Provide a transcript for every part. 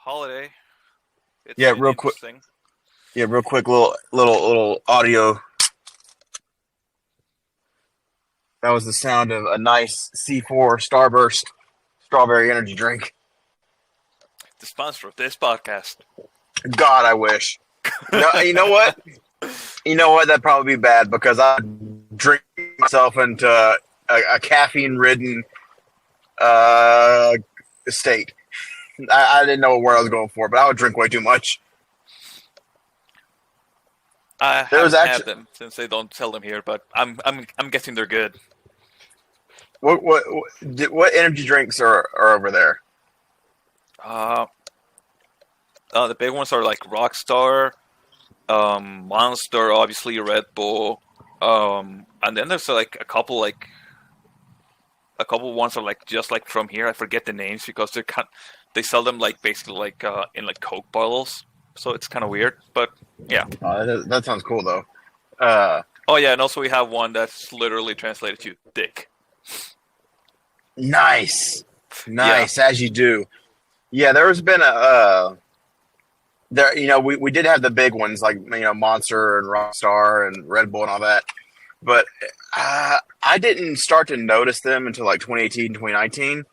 holiday. It's Yeah, been real quick. interesting. Yeah, real quick. Little audio. That was the sound of a nice C4 Starburst strawberry energy drink. The sponsor of this podcast. God, I wish. No, you know what? You know what? That'd probably be bad because I drink myself into a caffeine-ridden uh, state. I didn't know where I was going for, but I would drink way too much. I There was haven't had actually them since they don't sell them here, but I'm guessing they're good. what energy drinks are over there? Uh, the big ones are like Rockstar, Monster, obviously Red Bull, and then there's like a couple ones are like just like from here. I forget the names because they sell them like basically like in like Coke bottles, so it's kind of weird. But yeah. That sounds cool though. Uh, Oh yeah, and also we have one that's literally translated to dick. nice, Yeah. nice as you do. Yeah, there's been there. We did have the big ones like Monster and Rockstar and Red Bull and all that, but I didn't start to notice them until like 2018, 2019.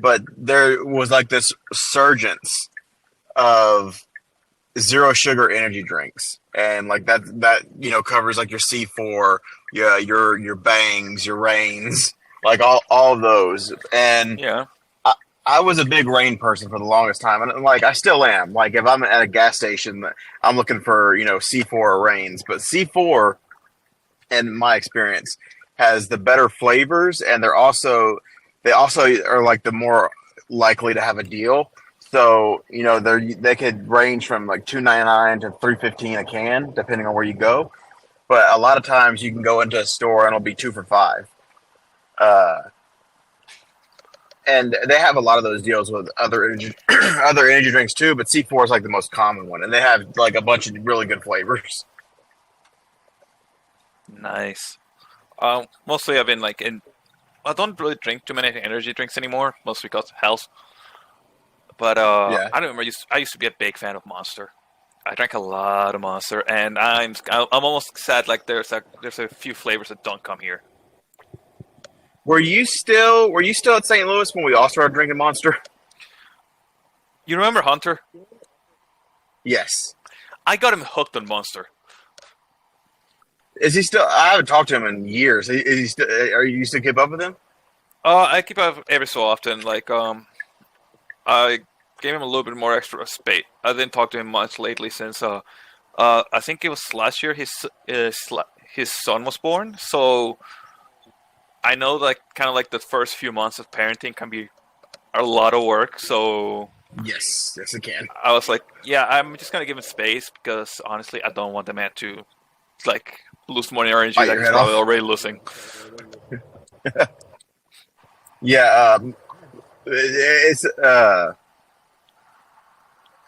But there was like this surgence of zero sugar energy drinks, and like that covers like your C4, yeah, your Bangs, your Reigns, like all of those. And Yeah. I was a big Reign person for the longest time, and like I still am. Like if I'm at a gas station, I'm looking for C4 or Reigns, but C4, in my experience, has the better flavors, and they also are like the more likely to have a deal. So they could range from like $2.99 to $3.15 a can, depending on where you go. But a lot of times you can go into a store and it'll be two for five. Uh, and they have a lot of those deals with other energy other energy drinks too. But C4 is like the most common one, and they have like a bunch of really good flavors. Nice. Mostly I've been like in. I don't really drink too many energy drinks anymore, mostly because of health. But Yeah. I don't remember. I used to be a big fan of Monster. I drank a lot of Monster, and I'm almost sad. Like there's a few flavors that don't come here. Were you still at St. Louis when we all started drinking Monster? You remember Hunter? Yes. I got him hooked on Monster. Is he still? I haven't talked to him in years. Is he still? Are you still keep up with him? I keep up every so often. Like I gave him a little bit more extra space. I didn't talk to him much lately since I think it was last year his son was born. So I know like kind of like the first few months of parenting can be a lot of work. So Yes, yes, it can. I was like, yeah, I'm just gonna give him space because honestly, I don't want the man to like lose more energy Bite that your he's head probably off. already losing. Yeah, it's.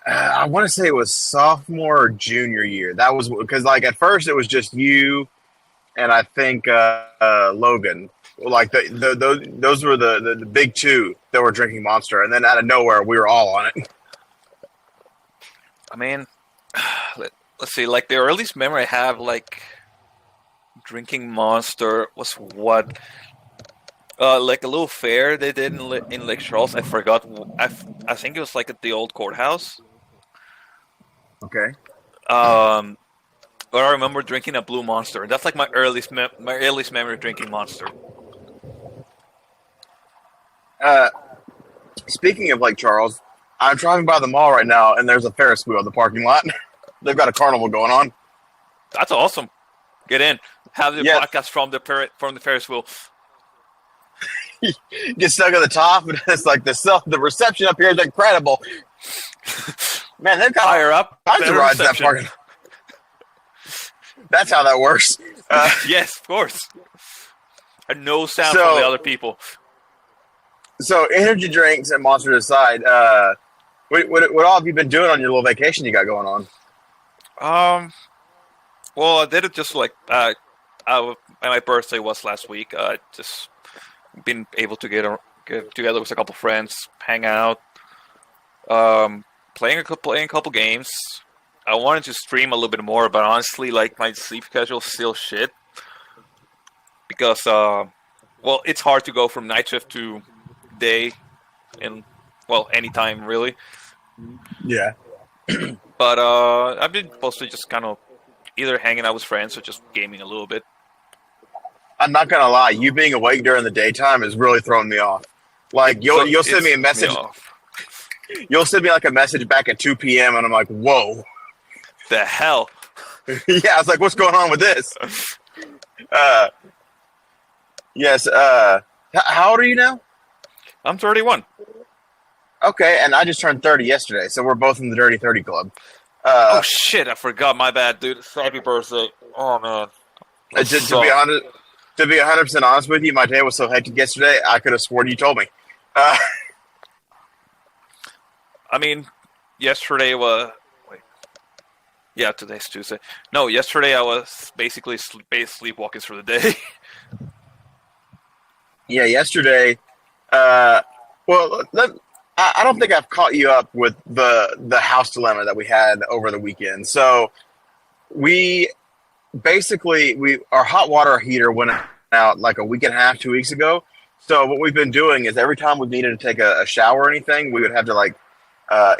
I want to say it was sophomore or junior year. That was because like at first it was just you and I think Logan. Like those were the big two that were drinking Monster, and then out of nowhere we were all on it. I mean, let's see. Like the earliest memory I have, like drinking Monster was what like a little fair they did in Lake Charles. I forgot. I think it was like at the old courthouse. Okay. Um, where I remember drinking a blue Monster, and that's like my earliest memory of drinking Monster. Uh, Speaking of Lake Charles, I'm driving by the mall right now, and there's a Ferris wheel in the parking lot. They've got a carnival going on. That's awesome. Get in. Have the Yeah, podcast from the Ferris wheel. get stuck at the top, and it's like the reception up here is incredible. Man, they've got Higher up, all kinds of better rides in that reception. parking. That's how that works. Yes, of course. And no sound from the So, other people. so energy drinks and Monsters aside, what all have you been doing on your little vacation you got going on? Um, well, I did it just like my birthday was last week. Just been able to get together with a couple friends, hang out. Um, playing a couple games. I wanted to stream a little bit more, but honestly, like my sleep schedule is still shit because well, it's hard to go from night shift to day in well anytime really. Yeah. But I've been mostly just kind of either hanging out with friends or just gaming a little bit. I'm not gonna lie, you being awake during the daytime is really throwing me off. Like you'll send me a message. You'll send me like a message back at 2 p.m. and I'm like, whoa. The hell? Yeah, I was like, what's going on with this? Yes. How old are you now? I'm 31. Okay, and I just turned 30 yesterday, so we're both in the Dirty 30 Club. Oh shit! I forgot. My bad, dude. Happy birthday. Oh man. To be 100% honest with you, my day was so hectic yesterday. I could have sworn you told me. I mean, yesterday was. Wait. Yeah, today's Tuesday. No, yesterday I was basically sleepwalking through the day. Yeah, yesterday. Well, I don't think I've caught you up with the house dilemma that we had over the weekend. So we our hot water heater went out like a week and a half, 2 weeks ago. So what we've been doing is every time we've needed to take a shower or anything, we would have to like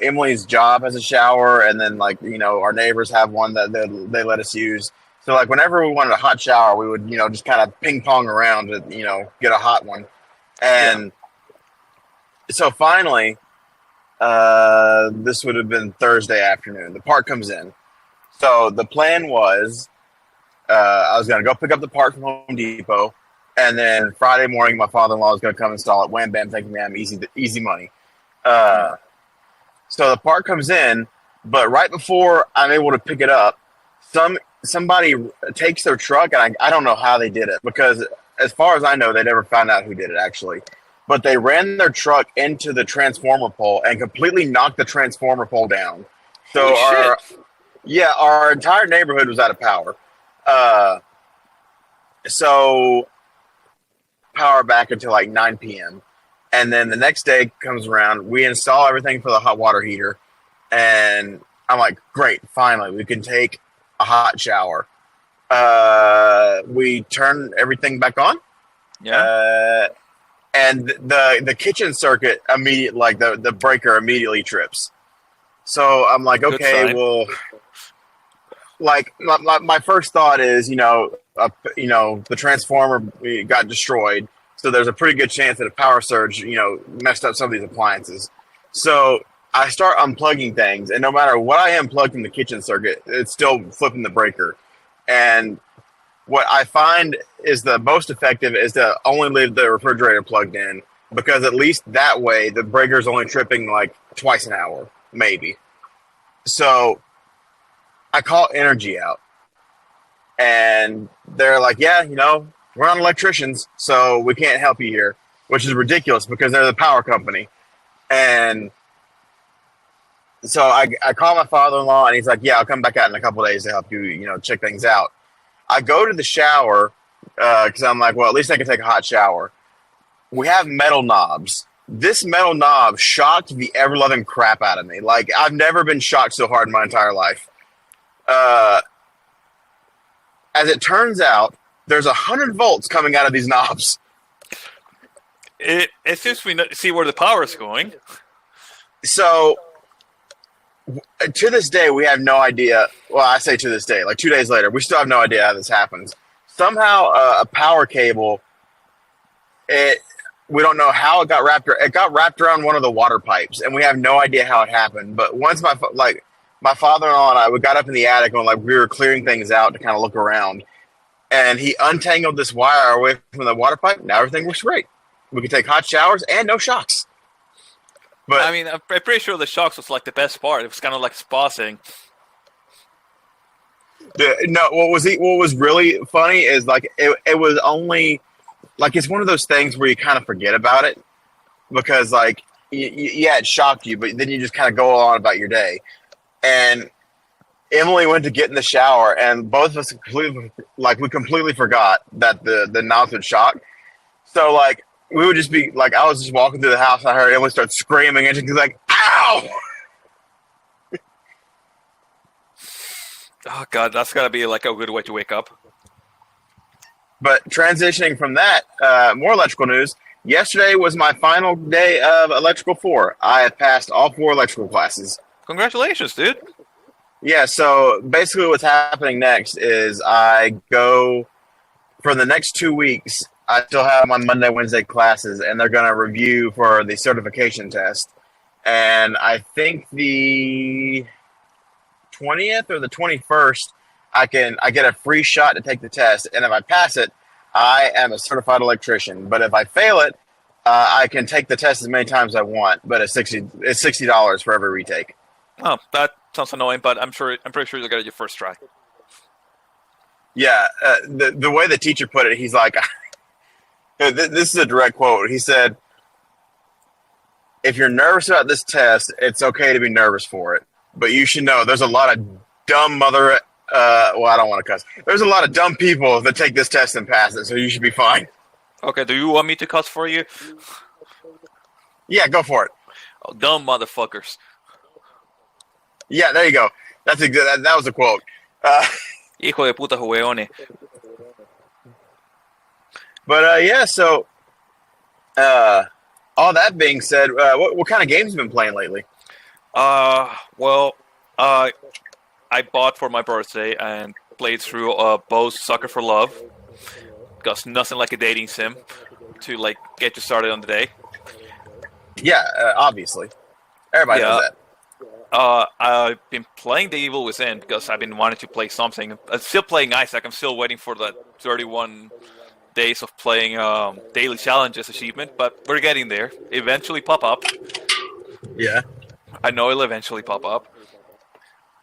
Emily's job has a shower, and then like our neighbors have one that they let us use. So like whenever we wanted a hot shower, we would just kind of ping pong around to get a hot one, and so finally, this would have been Thursday afternoon. The part comes in. So the plan was I was going to go pick up the part from Home Depot, and then Friday morning, my father-in-law was going to come install it. Wham, bam, thank you, ma'am. Easy money. So the part comes in, but right before I'm able to pick it up, somebody takes their truck, and I don't know how they did it, because as far as I know, they never found out who did it, actually. But they ran their truck into the transformer pole and completely knocked the transformer pole down. So our entire neighborhood was out of power. So power back until like 9 p.m. And then the next day comes around, we install everything for the hot water heater, and I'm like, great, finally, we can take a hot shower. We turn everything back on. Yeah. And the kitchen circuit the breaker immediately trips. So I'm like, okay, well, like my first thought is, the transformer got destroyed. So there's a pretty good chance that a power surge, messed up some of these appliances. So I start unplugging things, and no matter what I unplug from the kitchen circuit, it's still flipping the breaker. And what I find is the most effective is to only leave the refrigerator plugged in, because at least that way the breaker is only tripping like twice an hour, maybe. So I call Energy out, and they're like, yeah, we're not electricians, so we can't help you here, which is ridiculous because they're the power company. And so I call my father-in-law, and he's like, yeah, I'll come back out in a couple of days to help you, check things out. I go to the shower because I'm like, well, at least I can take a hot shower. We have metal knobs. This metal knob shocked the ever-loving crap out of me. Like, I've never been shocked so hard in my entire life. As it turns out, there's 100 volts coming out of these knobs. It seems we see where the power is going. So, to this day, we have no idea. Well, I say to this day, like 2 days later, we still have no idea how this happens. Somehow, a power cable, we don't know how it got wrapped. It got wrapped around one of the water pipes, and we have no idea how it happened. But once my father-in-law and I, we got up in the attic and we were clearing things out to kind of look around, and he untangled this wire away from the water pipe. Now everything works great. We can take hot showers and no shocks. But I mean, I'm pretty sure the shocks was like the best part. It was kind of like spa thing. What was really funny is like it was only like, it's one of those things where you kind of forget about it because like yeah, it shocked you, but then you just kind of go on about your day. And Emily went to get in the shower, and both of us completely forgot that the knobs would shock. So like we would just be like, I was just walking through the house, and I heard Emily start screaming, and she's like, "Ow!" Oh god, that's gotta be like a good way to wake up. But transitioning from that, more electrical news. Yesterday was my final day of electrical 4. I have passed all 4 electrical classes. Congratulations, dude. Yeah, so basically what's happening next is I go for the next 2 weeks. I still have my Monday, Wednesday classes, and they're going to review for the certification test. And I think the 20th or the 21st, I get a free shot to take the test, and if I pass it, I am a certified electrician. But if I fail it, I can take the test as many times as I want, but it's $60 for every retake. Oh, that sounds annoying, but I'm pretty sure you'll get it your first try. Yeah, the way the teacher put it, he's like, this is a direct quote. He said, "If you're nervous about this test, it's okay to be nervous for it, but you should know there's a lot of dumb well, I don't want to cuss. There's a lot of dumb people that take this test and pass it, so you should be fine." Okay, do you want me to cuss for you? Yeah, go for it. Oh, dumb motherfuckers. Yeah, there you go. That was a quote. Hijo de puta juegones. But yeah, so all that being said, what kind of games have you been playing lately? Well, I bought for my birthday and played through both Sucker for Love, because nothing like a dating sim to like get you started on the day. Yeah, obviously. Everybody Yeah. knows that. I've been playing The Evil Within because I've been wanting to play something. I'm still playing Isaac. I'm still waiting for the 31 days of playing daily challenges achievement, but we're getting there. Eventually pop up. Yeah. I know it'll eventually pop up.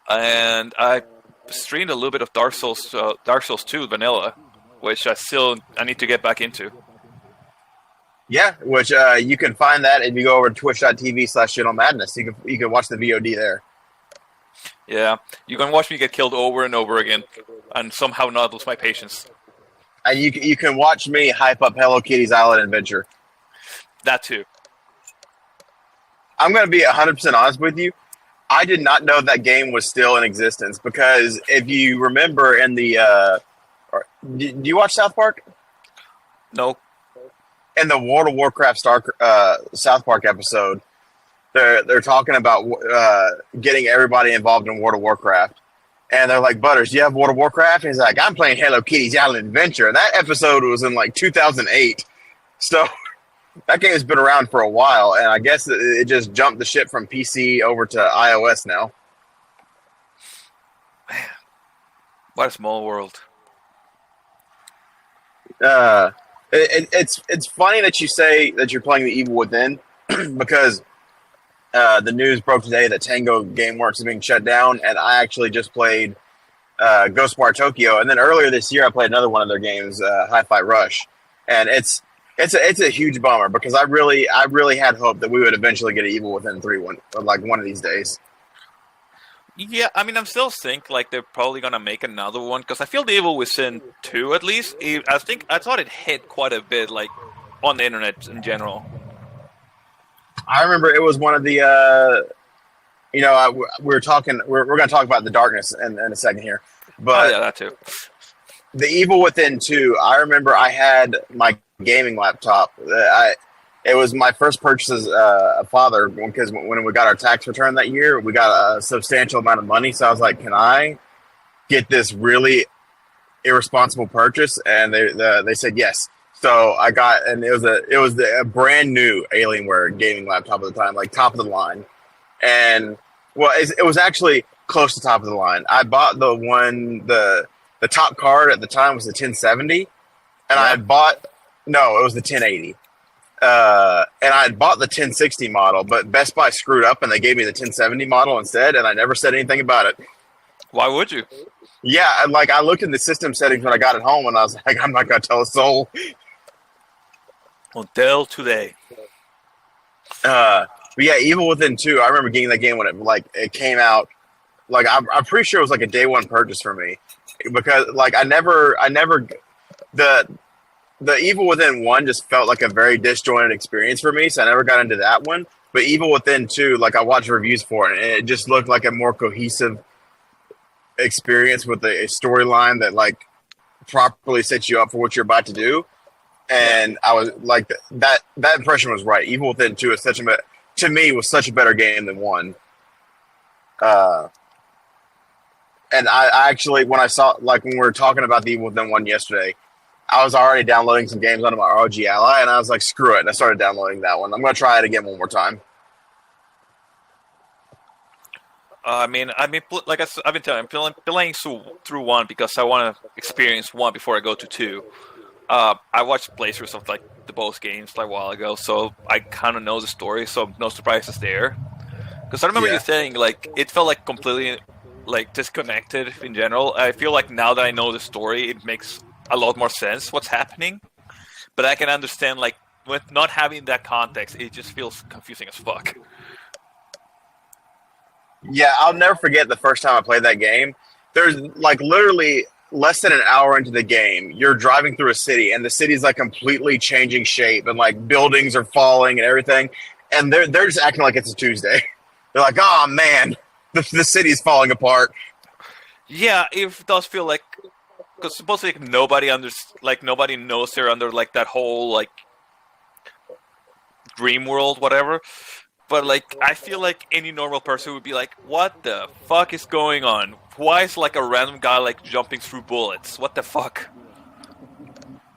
And I streamed a little bit of Dark Souls 2 vanilla, which I need to get back into. Yeah, which you can find that if you go over to twitch.tv/channelmadness. You can watch the VOD there. Yeah, you can watch me get killed over and over again, and somehow not lose my patience. And you can watch me hype up Hello Kitty's Island Adventure. That too. I'm going to be 100% honest with you. I did not know that game was still in existence because if you remember in the do you watch South Park? No. In the World of Warcraft South Park episode, they're talking about getting everybody involved in World of Warcraft, and they're like, "Butters, do you have World of Warcraft?" And he's like, "I'm playing Hello Kitty's Island Adventure." And that episode was in like 2008, so that game has been around for a while, and I guess it just jumped the ship from PC over to iOS now. Man, what a small world. It's funny that you say that you're playing The Evil Within because the news broke today that Tango GameWorks is being shut down, and I actually just played Ghostwire Tokyo, and then earlier this year I played another one of their games, Hi-Fi Rush, and it's a huge bummer because I really had hope that we would eventually get an Evil Within 3 one of these days. Yeah, I mean, I'm still think like they're probably gonna make another one because I feel The Evil Within 2 at least. I thought it hit quite a bit, like on the internet in general. I remember it was one of the we're going to talk about The Darkness in a second here, but Oh yeah, that too. The Evil Within 2, I remember I had my gaming laptop. It was my first purchase as a father because when we got our tax return that year, we got a substantial amount of money. So I was like, "Can I get this really irresponsible purchase?" And they said yes. So I got, and it was a brand new Alienware gaming laptop at the time, like top of the line. And well, it was actually close to top of the line. I bought the top card at the time was the 1070, and I had bought it was the 1080. And I had bought the 1060 model, but Best Buy screwed up and they gave me the 1070 model instead, and I never said anything about it. Why would you? Yeah, I looked in the system settings when I got it home, and I was like, I'm not gonna tell a soul. Until today. But yeah, Evil Within 2, I remember getting that game when it came out. Like I'm pretty sure it was like a day one purchase for me because like I never the Evil Within 1 just felt like a very disjointed experience for me, so I never got into that one. But Evil Within 2, like I watched reviews for it, and it just looked like a more cohesive experience with a storyline that like properly sets you up for what you're about to do. Yeah. And I was like that impression was right. Evil Within 2 is to me was such a better game than 1. Uh, and I actually when I saw like when we were talking about the Evil Within 1 yesterday, I was already downloading some games onto my ROG Ally, and I was like, screw it, and I started downloading that one. I'm gonna try it again one more time. Like I've been telling, playing through 1 because I want to experience 1 before I go to 2. I watched playthroughs of like the both games like a while ago, so I kind of know the story, so no surprises there. Because I remember you Yeah. saying like it felt like completely like disconnected in general. I feel like now that I know the story, it makes a lot more sense what's happening. But I can understand like with not having that context, it just feels confusing as fuck. Yeah, I'll never forget the first time I played that game. There's like literally less than an hour into the game, you're driving through a city, and the city's like completely changing shape, and like buildings are falling and everything, and they're just acting like it's a Tuesday. They're like, "Oh man, the city's falling apart." Yeah, it does feel like because supposedly nobody knows they're under like that whole like dream world, whatever. But like, I feel like any normal person would be like, "What the fuck is going on? Why is like a random guy like jumping through bullets? What the fuck?"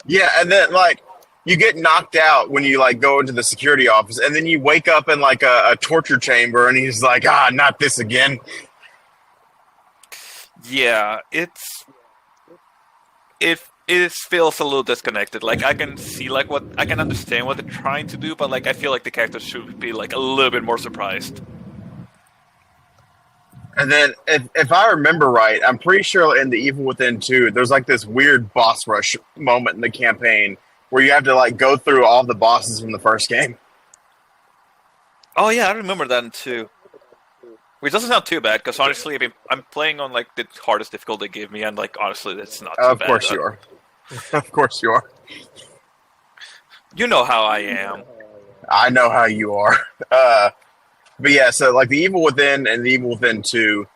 Yeah, and then like you get knocked out when you like go into the security office, and then you wake up in like a torture chamber, and he's like, "Ah, not this again." Yeah, it feels a little disconnected. Like I can see like what I can understand what they're trying to do, but like I feel like the characters should be like a little bit more surprised. And then, if I remember right, I'm pretty sure in the Evil Within 2, there's like this weird boss rush moment in the campaign where you have to like go through all the bosses from the first game. Oh yeah, I remember that too. Which doesn't sound too bad because honestly, I'm playing on like the hardest difficulty they give me, and like honestly, it's not too Of bad. course you are. Of course you are. You know how I am. I know how you are. But yeah, so like the Evil Within and the Evil Within 2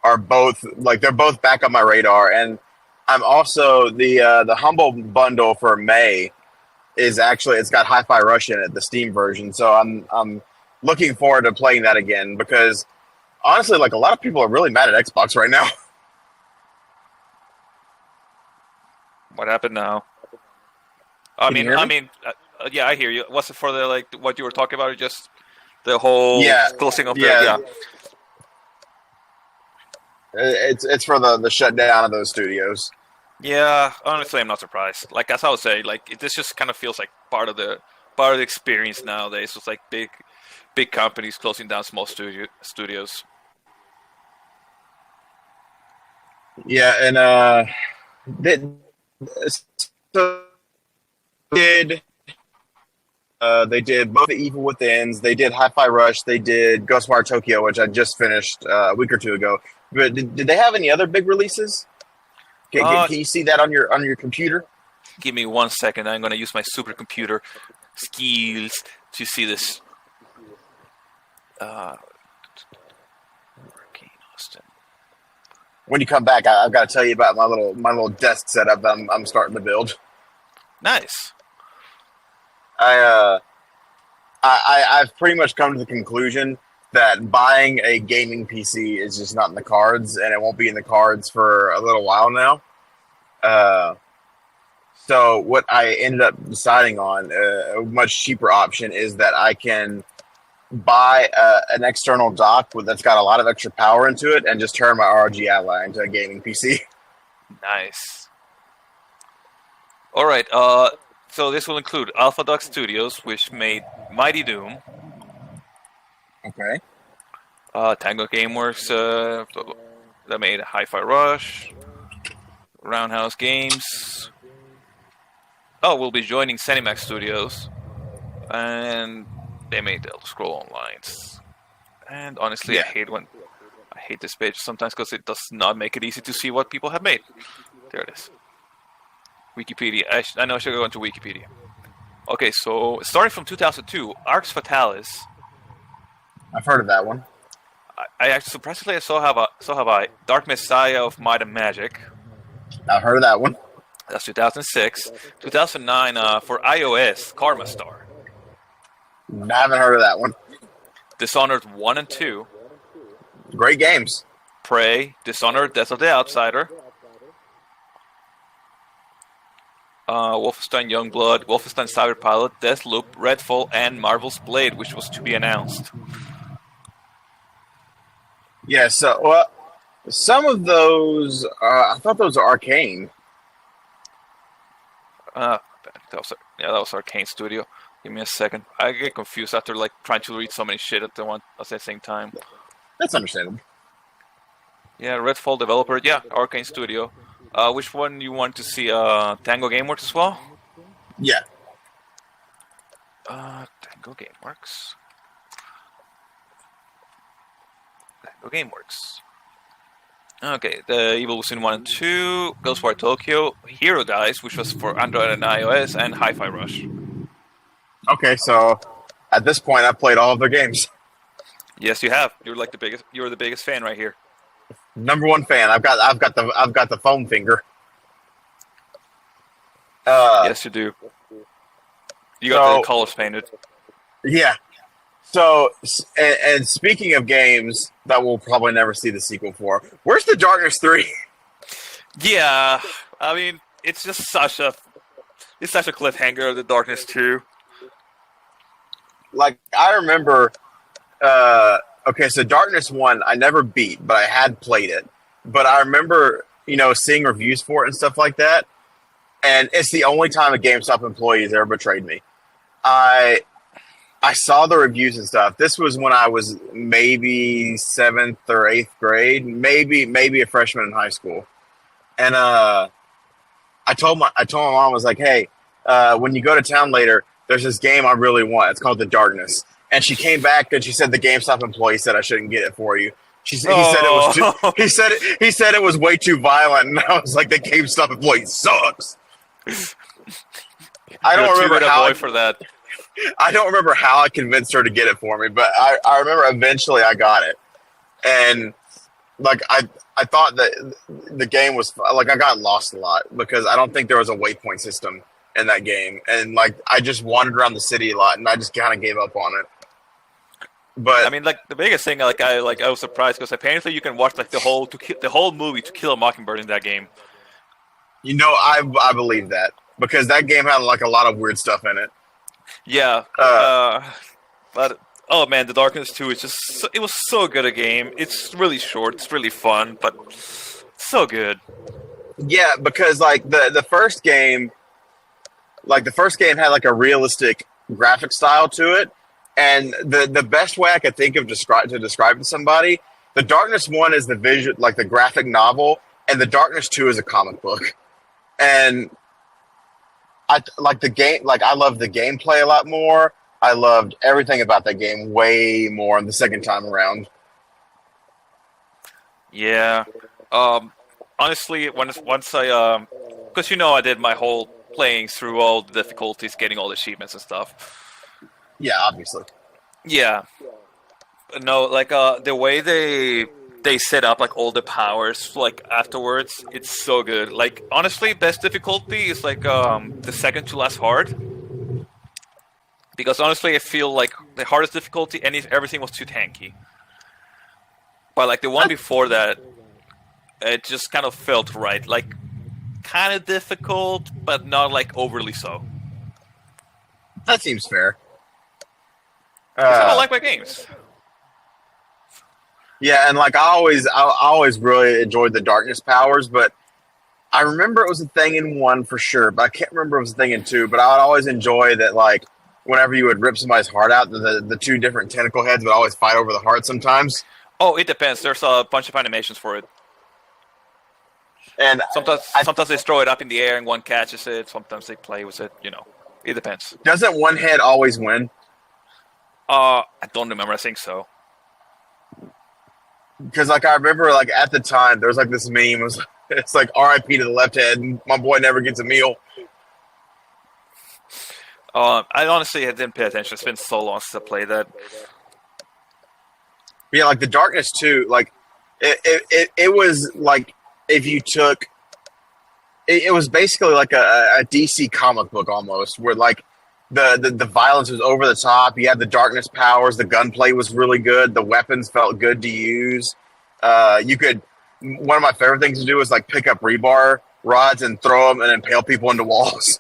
are both like they're both back on my radar, and I'm also the Humble bundle for May is actually it's got Hi-Fi Rush in it, the Steam version. So I'm looking forward to playing that again because honestly, like a lot of people are really mad at Xbox right now. What happened now? Can you hear me? Yeah, I hear you. Was it for the like what you were talking about, or just the whole Yeah, closing of the yeah. yeah? It's for the shutdown of those studios. Yeah, honestly, I'm not surprised. Like as I would say, like this just kind of feels like part of the experience nowadays. It's like big companies closing down small studios. Yeah, and they, so did they did both the Evil Within's. They did Hi-Fi Rush. They did Ghostwire Tokyo, which I just finished a week or two ago. But did they have any other big releases? Can you see that on your computer? Give me 1 second. I'm gonna use my supercomputer skills to see this. Working Austin. When you come back, I've got to tell you about my little desk setup that I'm starting to build. Nice. I I've pretty much come to the conclusion that buying a gaming PC is just not in the cards, and it won't be in the cards for a little while now. Uh, so what I ended up deciding on, a much cheaper option, is that I can buy an external dock that's got a lot of extra power into it, and just turn my ROG Ally into a gaming PC. Nice. All right. So this will include Alpha Dog Studios, which made Mighty Doom, Okay. Tango Gameworks, that made Hi-Fi Rush, Roundhouse Games. Oh, we'll be joining Cinemax Studios, and they made Elder Scroll Online. And honestly, Yeah. I hate this page sometimes because it does not make it easy to see what people have made. There it is. Wikipedia. I know I should go into Wikipedia. Okay, so starting from 2002, Arx Fatalis. I've heard of that one. I actually surprisingly I saw have a Dark Messiah of Might and Magic. I've heard of that one. That's 2006. 2009 for iOS, Karma Star. I haven't heard of that one. Dishonored 1 and 2. Great games. Prey, Dishonored, Death of the Outsider. Wolfenstein Youngblood, Wolfenstein Cyberpilot, Deathloop, Redfall, and Marvel's Blade, which was to be announced. Yeah, so, well, some of those, I thought those were Arcane. That was Arcane Studio. Give me a second. I get confused after like trying to read so many shit at the same time. That's understandable. Yeah, Redfall developer. Yeah, Arcane Studio. Which one you want to see? Tango Gameworks as well? Yeah. Tango Gameworks. Tango Gameworks. Okay, the Evil Within 1 and 2, Ghostwire Tokyo, Hero Dice, which was for Android and iOS, and Hi-Fi Rush. Okay, so at this point, I've played all of their games. Yes, you have. You're like the biggest. You're the biggest fan right here. Number one fan. I've got the foam finger. Yes, you do. You got the colors painted. Yeah. So, and speaking of games that we'll probably never see the sequel for, where's the Darkness 3? Yeah, I mean, it's just such a cliffhanger of the Darkness 2. Like, I remember, okay, so Darkness 1, I never beat, but I had played it. But I remember, seeing reviews for it and stuff like that. And it's the only time a GameStop employee has ever betrayed me. I saw the reviews and stuff. This was when I was maybe 7th or 8th grade, maybe a freshman in high school. And I told my mom, I was like, hey, when you go to town later, there's this game I really want. It's called The Darkness. And she came back and she said the GameStop employee said I shouldn't get it for you. He said it was way too violent, and I was like, the GameStop employee sucks. I don't remember how for that. I don't remember how I convinced her to get it for me, but I remember eventually I got it. And like I thought that the game was like I got lost a lot because I don't think there was a waypoint system in that game, and like I just wandered around the city a lot, and I just kind of gave up on it. But I mean, like the biggest thing, I was surprised because apparently you can watch like the whole movie To Kill a Mockingbird in that game. I believe that because that game had like a lot of weird stuff in it. Yeah, but oh man, The Darkness 2 is it was so good a game. It's really short, it's really fun, but so good. Yeah, because like the first game had like a realistic graphic style to it, and the best way I could think of describe to somebody, The Darkness 1 is the visual, like the graphic novel, and The Darkness 2 is a comic book, and I like the game. Like I loved the gameplay a lot more. I loved everything about that game way more the second time around. Yeah. Honestly, once I because I did my whole playing through all the difficulties, getting all the achievements and stuff. Yeah, obviously. Yeah. No, like the way they set up like all the powers like afterwards, it's so good. Like honestly, best difficulty is like the second to last hard. Because honestly, I feel like the hardest difficulty, everything was too tanky. But like the one before that, it just kind of felt right. Like kind of difficult, but not like overly so. That seems fair. 'Cause I don't like my games. Yeah, and like I always really enjoyed the darkness powers, but I remember it was a thing in 1 for sure, but I can't remember if it was a thing in 2. But I would always enjoy that, like whenever you would rip somebody's heart out, the two different tentacle heads would always fight over the heart sometimes. Oh, it depends. There's a bunch of animations for it. And sometimes they throw it up in the air and one catches it. Sometimes they play with it. It depends. Doesn't one head always win? I don't remember. I think so. Because like I remember, like at the time, there was like this meme. It's like R.I.P. to the left head, and my boy never gets a meal. I honestly didn't pay attention. It's been so long since I played that. Yeah, like the Darkness too. Like it was like if you took it was basically like a DC comic book almost, where like the violence was over the top. You had the darkness powers. The gunplay was really good. The weapons felt good to use. You could one of my favorite things to do was like pick up rebar rods and throw them and impale people into walls.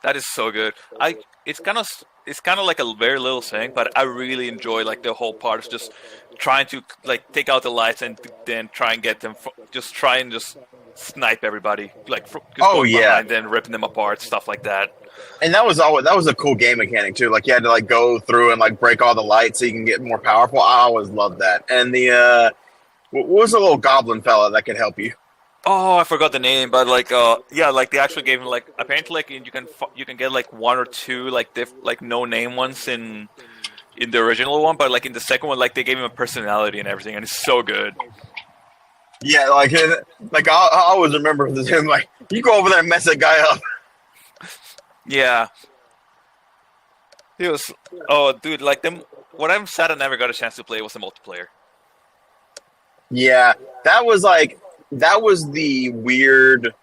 That is so good. I it's kind of like a very little thing, but I really enjoy like the whole part of just trying to like take out the lights and then try and get them. Just try and just snipe everybody, like just Oh going yeah, behind them, ripping them apart, stuff like that. and that was a cool game mechanic too. Like you had to like go through and like break all the lights so you can get more powerful. I always loved that. And the what was the little goblin fella that could help you? Oh, I forgot the name, but like, yeah, like they actually gave him like apparently like you can get like one or two like like no name ones in the original one, but like in the second one, like they gave him a personality and everything, and it's so good. Yeah, like I always remember him like you go over there and mess that guy up. Yeah, it was. Oh, dude, like them. What I'm sad I never got a chance to play was the multiplayer. Yeah, that was the weird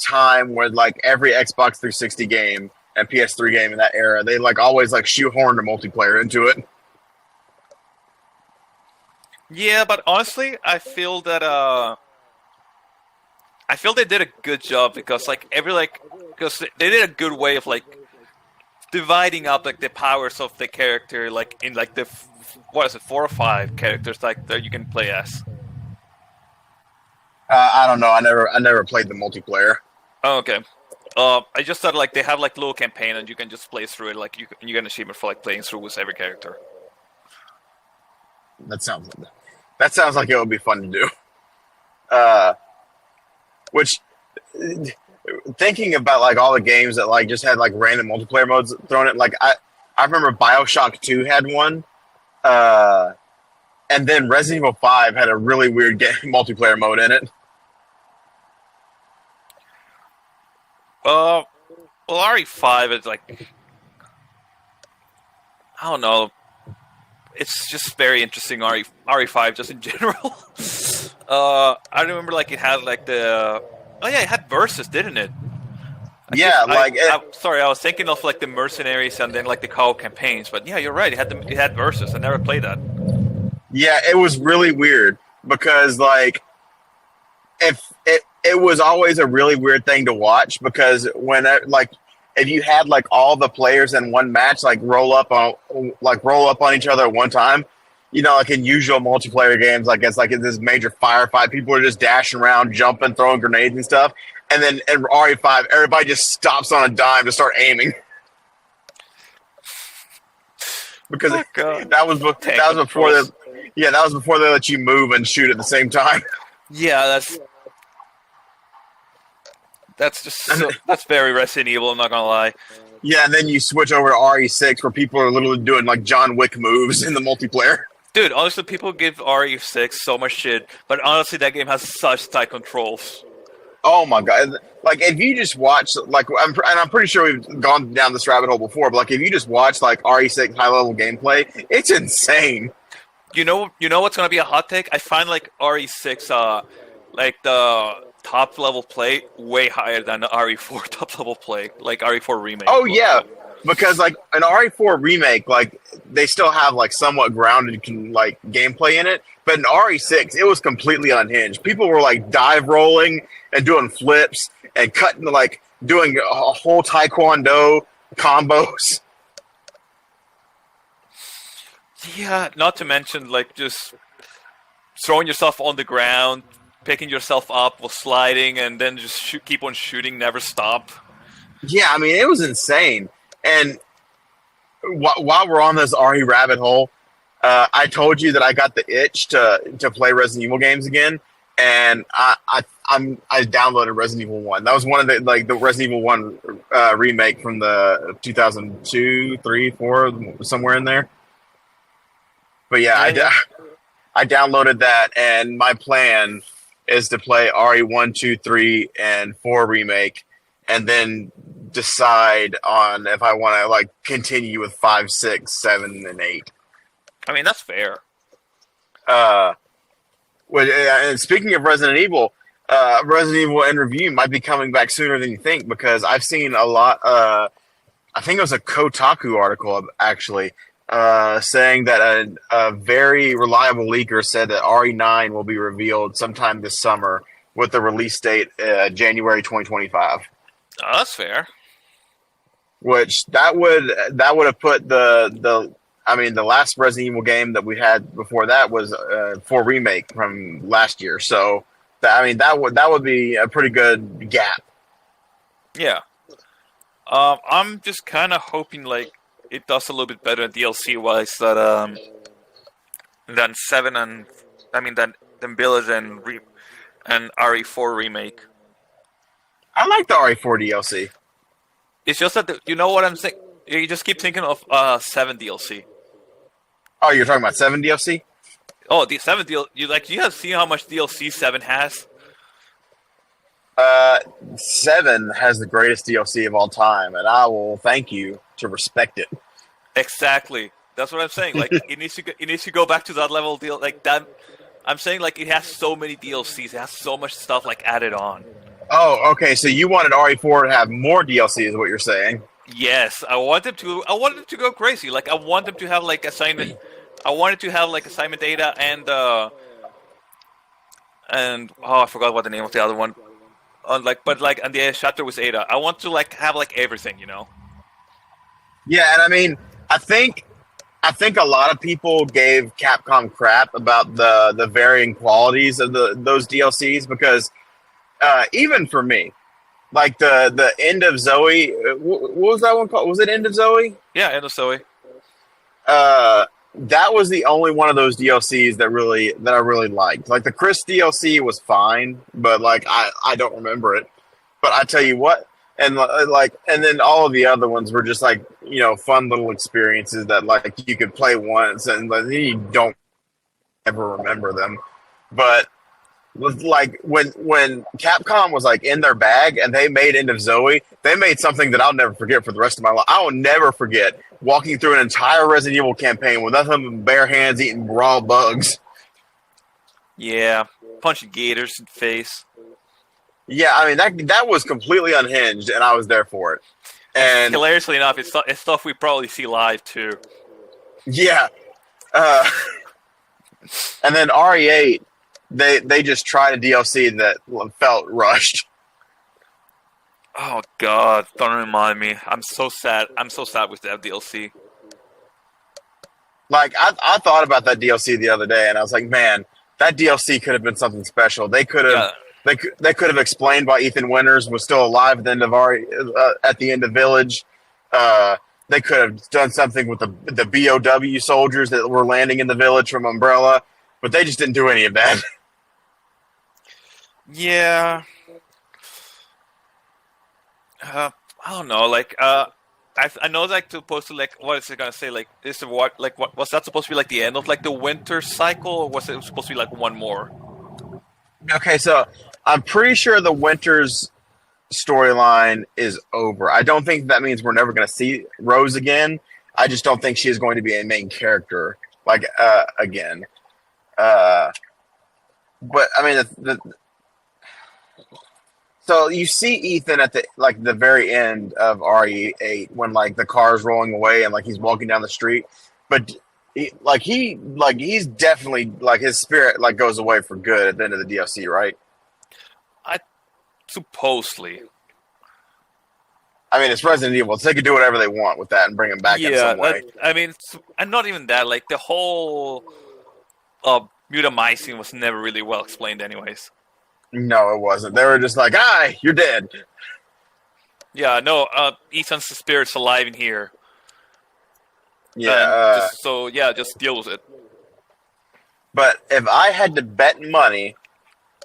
time where like every Xbox 360 game and PS3 game in that era, they like always like shoehorned a multiplayer into it. Yeah, but honestly, I feel they did a good job because like every like because they did a good way of like dividing up like the powers of the character like in like the what is it 4 or 5 characters like that you can play as. I don't know. I never played the multiplayer. Oh, okay. I just thought like they have like little campaign and you can just play through it like you get an achievement for like playing through with every character. That sounds that sounds like it would be fun to do. Uh, which thinking about like all the games that like just had like random multiplayer modes thrown in, like I remember BioShock 2 had one. Uh, and then Resident Evil 5 had a really weird game multiplayer mode in it. Uh, well, RE5 is like I don't know. It's just very interesting RE5 just in general. I remember like it had like the oh yeah it had versus didn't it? Yeah, like Sorry, I was thinking of like the mercenaries and then like the co campaigns, but yeah, you're right. It had versus. I never played that. yeah, it was really weird because like if it was always a really weird thing to watch because when like if you had like all the players in one match like roll up on each other at one time, you know, like in usual multiplayer games, like it's like in this major firefight, people are just dashing around, jumping, throwing grenades and stuff. And then in RE5, everybody just stops on a dime to start aiming because Oh god. that was before that was before they let you move and shoot at the same time. Yeah, that's very Resident Evil. I'm not gonna lie. Yeah, and then you switch over to RE6 where people are literally doing like John Wick moves in the multiplayer. Dude, honestly, people give RE6 so much shit, but honestly, that game has such tight controls. Oh my god! Like if you just watch, like I'm pretty sure we've gone down this rabbit hole before, but like if you just watch like RE6 high level gameplay, it's insane. You know what's gonna be a hot take? I find like RE6, like the top level play way higher than the RE4 top level play, like RE4 remake. Oh yeah, because like an RE4 remake, like they still have like somewhat grounded like gameplay in it, but in RE6 it was completely unhinged. People were like dive rolling and doing flips and cutting like doing a whole taekwondo combos. Yeah, not to mention like just throwing yourself on the ground, picking yourself up while sliding, and then just keep on shooting, never stop. Yeah, I mean it was insane. And while we're on this RE rabbit hole, I told you that I got the itch to play Resident Evil games again, and I downloaded Resident Evil 1. That was one of the like the Resident Evil 1 remake from the 2002, 3, 4, somewhere in there. But yeah, Yeah. I downloaded that, and my plan is to play RE 1, 2, 3, and 4 remake, and then decide on if I want to like continue with 5, 6, 7, and 8. I mean that's fair. Uh, and speaking of Resident Evil in review might be coming back sooner than you think because I've seen a lot. I think it was a Kotaku article actually saying that a very reliable leaker said that RE9 will be revealed sometime this summer with the release date January 2025. Oh, that's fair. Which that would have put the last Resident Evil game that we had before that was 4 remake from last year. So that would be a pretty good gap. Yeah. I'm just kind of hoping like it does a little bit better DLC wise than seven and than Village and RE4 remake. I like the RE4 DLC. It's just that you know what I'm saying. You just keep thinking of 7 DLC. Oh, you're talking about 7 DLC? Oh, the 7 DLC. You have seen how much DLC 7 has? 7 has the greatest DLC of all time, and I will thank you to respect it. Exactly. That's what I'm saying. Like it needs to go back to that level deal like that. I'm saying like it has so many DLCs. It has so much stuff like added on. Oh, okay. So you wanted RE4 to have more DLC, is what you're saying? Yes, I want them to. I want them to go crazy. Like I want them to have like assignment. I wanted to have like assignment data and oh, I forgot what the name of the other one. And the chapter was Ada. I want to like have like everything, you know. Yeah, and I mean, I think a lot of people gave Capcom crap about the varying qualities of those DLCs because even for me, like the End of Zoe, what was that one called? Was it End of Zoe? Yeah, End of Zoe. That was the only one of those DLCs that I really liked. Like the Chris DLC was fine, but like I don't remember it. But I tell you what, and then all of the other ones were just like fun little experiences that like you could play once and like, you don't ever remember them. But like when Capcom was like in their bag and they made End of Zoe, they made something that I'll never forget for the rest of my life. I will never forget walking through an entire Resident Evil campaign with nothing but bare hands eating raw bugs. Yeah, punching gators in the face. Yeah, I mean that was completely unhinged, and I was there for it. And hilariously enough, it's stuff we probably see live too. Yeah, and then RE8. They just tried a DLC that felt rushed. Oh God! Don't remind me. I'm so sad. I'm so sad with that DLC. Like I thought about that DLC the other day, and I was like, man, that DLC could have been something special. They could have they could have explained why Ethan Winters was still alive at the end of at the end of Village. They could have done something with the BOW soldiers that were landing in the village from Umbrella, but they just didn't do any of that. Yeah. I don't know. Like, I know like supposed to like what is it gonna say? Like, is it what like what was that supposed to be like the end of like the winter cycle, or was it supposed to be like one more? Okay, so I'm pretty sure the Winters storyline is over. I don't think that means we're never going to see Rose again. I just don't think she is going to be a main character like again. But I mean, so you see Ethan at the very end of RE8 when like the car's rolling away and like he's walking down the street, but he's definitely like his spirit like goes away for good at the end of the DLC, right? Supposedly. I mean, it's Resident Evil, so they could do whatever they want with that and bring him back in some way. I mean, and not even that. Like the whole mutamycin was never really well explained, anyways. No, it wasn't. They were just like, you're dead. Yeah, no, Ethan's spirit's alive in here. Yeah. Just deal with it. But if I had to bet money,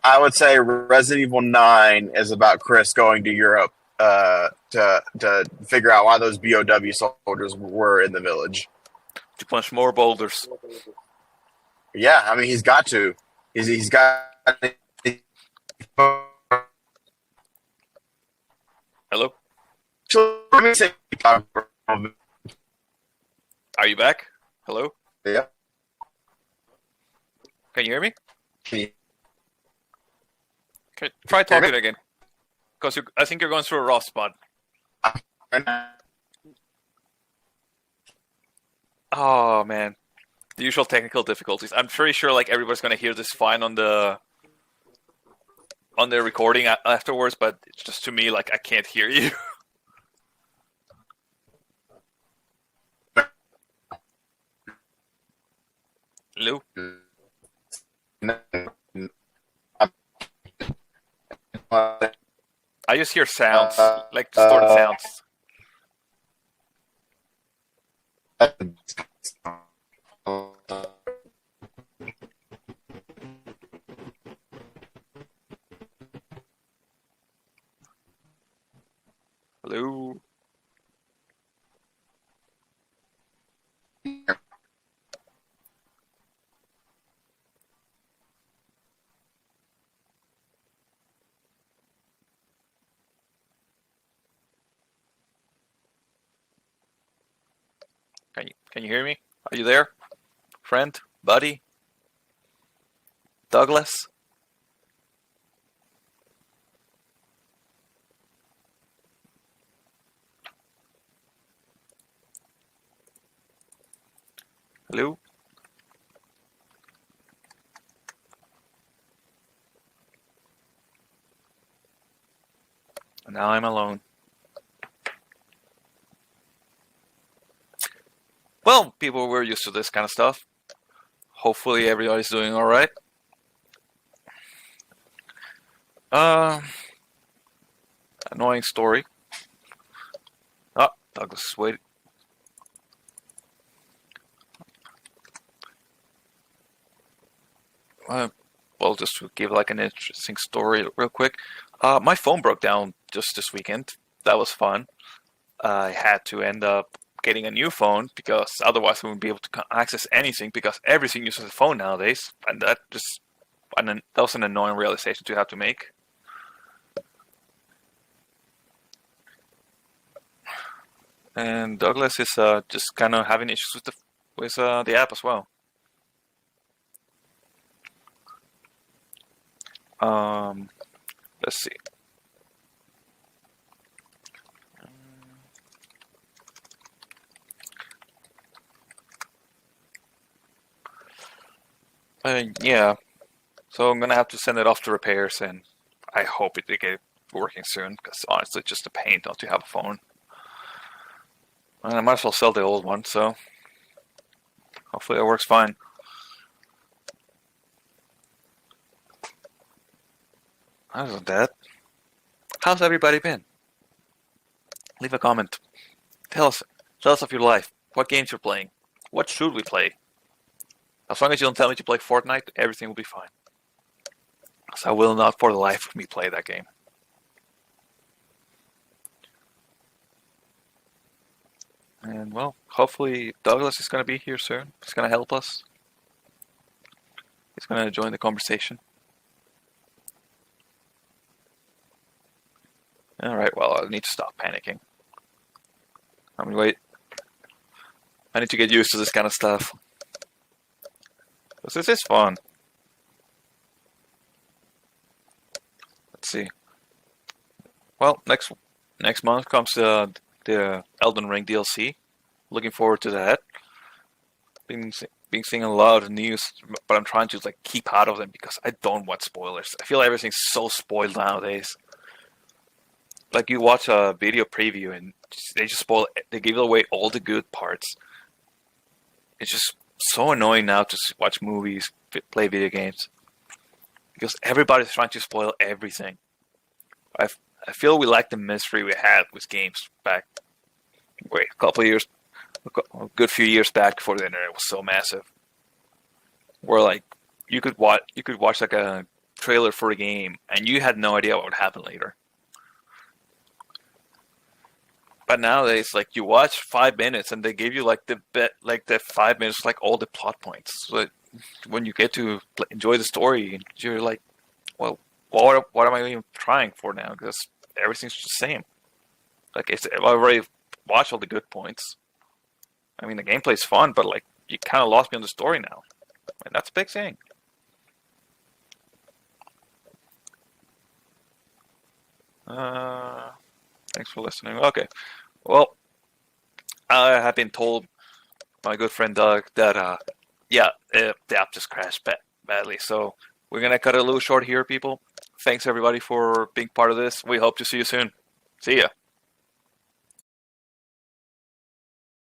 I would say Resident Evil 9 is about Chris going to Europe to figure out why those BOW soldiers were in the village. To punch more boulders. Yeah, I mean, he's got to. He's got... Hello? Let me say... Are you back? Hello? Yeah. Can you hear me? Can you Okay, try hear me? talking again, because I think you're going through a rough spot. Oh man, the usual technical difficulties. I'm pretty sure like everybody's gonna hear this fine on the recording afterwards, but it's just to me like I can't hear you. Lou, I just hear sounds like distorted sounds. Lou, can you hear me? Are you there, friend, buddy, Douglas? Lou? And now I'm alone. Well, people, we're used to this kind of stuff. Hopefully everybody's doing all right. Uh, Annoying story. Oh, Douglas is waiting. Well, just to give like an interesting story real quick. My phone broke down just this weekend. That was fun. I had to end up getting a new phone because otherwise I wouldn't be able to access anything because everything uses a phone nowadays, and that was an annoying realization to have to make. And Douglas is just kind of having issues with the app as well. Um, let's see. Yeah, so I'm gonna have to send it off to repairs, and I hope it get working soon. Because honestly, it's just a pain not to have a phone. And I might as well sell the old one, so hopefully it works fine. Other than that, how's everybody been? Leave a comment. Tell us, tell us of your life. What games you're playing. What should we play? As long as you don't tell me to play Fortnite, everything will be fine. Because I will not for the life of me play that game. And well, hopefully Douglas is going to be here soon. He's going to help us. He's going to join the conversation. Alright, well, I need to stop panicking. I mean, wait. I need to get used to this kind of stuff. Because this is fun. Let's see. Well, next month comes the Elden Ring DLC. Looking forward to that. Been seeing a lot of news, but I'm trying to like keep out of them because I don't want spoilers. I feel everything's so spoiled nowadays. Like you watch a video preview and they just spoil. They give away all the good parts. It's just so annoying now to watch movies, play video games, because everybody's trying to spoil everything. I feel we lack the mystery we had with games back, wait, a couple of years, a good few years back before the internet was so massive. Where like you could watch like a trailer for a game and you had no idea what would happen later. But nowadays, like you watch 5 minutes and they give you like the 5 minutes, like all the plot points. So that when you get to enjoy the story, you're like, well, what am I even trying for now? Because everything's the same. Like I've already watched all the good points. I mean, the gameplay's fun, but like you kind of lost me on the story now, and that's a big thing. Thanks for listening. Okay. Well, I have been told my good friend Doug that the app just crashed badly. So we're gonna cut it a little short here, people. Thanks everybody for being part of this. We hope to see you soon. See ya.